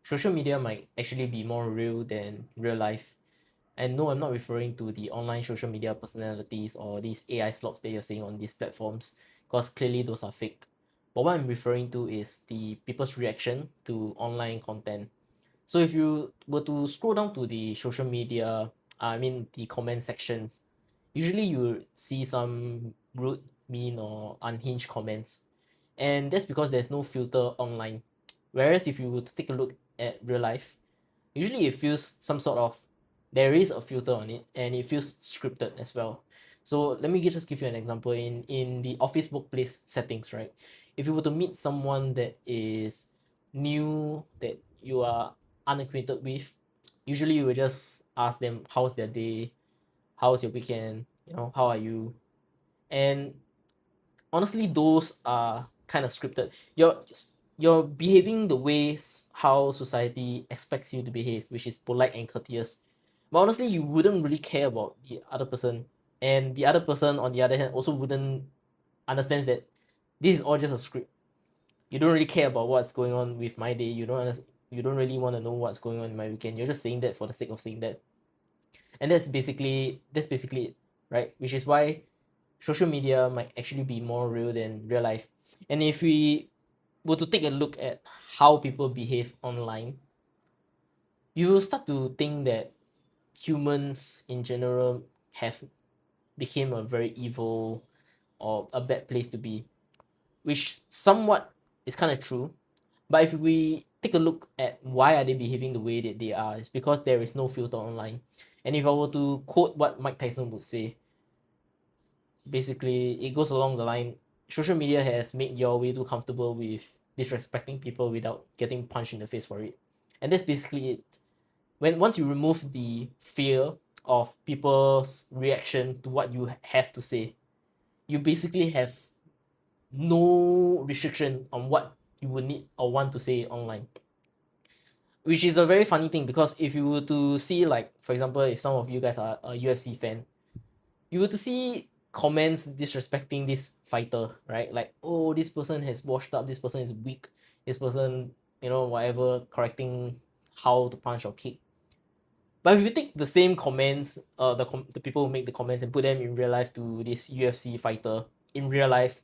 social media might actually be more real than real life. And no, I'm not referring to the online social media personalities or these AI slobs that you're seeing on these platforms, because clearly those are fake. But what I'm referring to is the people's reaction to online content. So if you were to scroll down to the social media, the comment sections, usually you will see some rude, mean, or unhinged comments. And that's because there's no filter online. Whereas if you were to take a look at real life, usually it feels some sort of, there is a filter on it and it feels scripted as well. So let me just give you an example in the office workplace settings, right? If you were to meet someone that is new, that you are unacquainted with, usually you will just ask them how's their day, how's your weekend, how are you. And honestly, those are kind of scripted. You're behaving the ways how society expects you to behave, which is polite and courteous. But honestly, you wouldn't really care about the other person, and the other person, on the other hand, also wouldn't understand that this is all just a script. You don't really care about what's going on with my day. You don't really want to know what's going on in my weekend. You're just saying that for the sake of saying that, and that's basically it, right? Which is why social media might actually be more real than real life. And if we were to take a look at how people behave online, you will start to think that humans in general have became a very evil or a bad place to be, which somewhat is kind of true. But if we take a look at why are they behaving the way that they are, it's because there is no filter online. And if I were to quote what Mike Tyson would say, basically it goes along the line, social media has made your way too comfortable with disrespecting people without getting punched in the face for it. And that's basically it. Once you remove the fear of people's reaction to what you have to say, you basically have no restriction on what you would need or want to say online, which is a very funny thing. Because if you were to see, like, for example, if some of you guys are a UFC fan, you were to see comments disrespecting this fighter, right? Like, oh, this person has washed up, this person is weak, this person, whatever, correcting how to punch or kick. But if you take the same comments, the people who make the comments, and put them in real life to this UFC fighter in real life,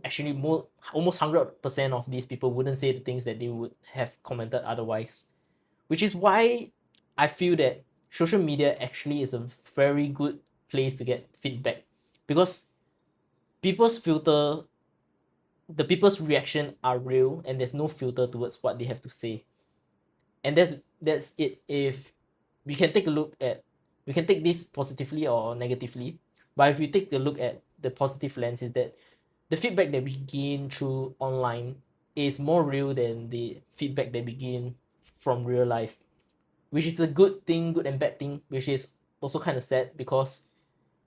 actually more, almost 100% of these people wouldn't say the things that they would have commented otherwise. Which is why I feel that social media actually is a very good place to get feedback, because people's filter the people's reaction are real and there's no filter towards what they have to say. And that's it. If we can take a look at we can take this positively or negatively, but if we take a look at the positive lens, is that the feedback that we gain through online is more real than the feedback that we gain from real life, which is a good thing, good and bad thing, which is also kind of sad, because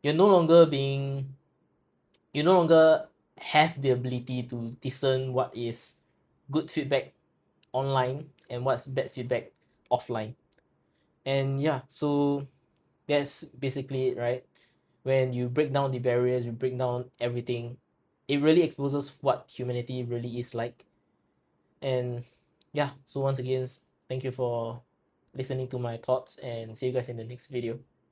you're no longer being you no longer have the ability to discern what is good feedback online and what's bad feedback offline. And yeah, so that's basically it, right? When you break down the barriers, you break down everything, it really exposes what humanity really is like. And yeah, so once again, thank you for listening to my thoughts, and see you guys in the next video.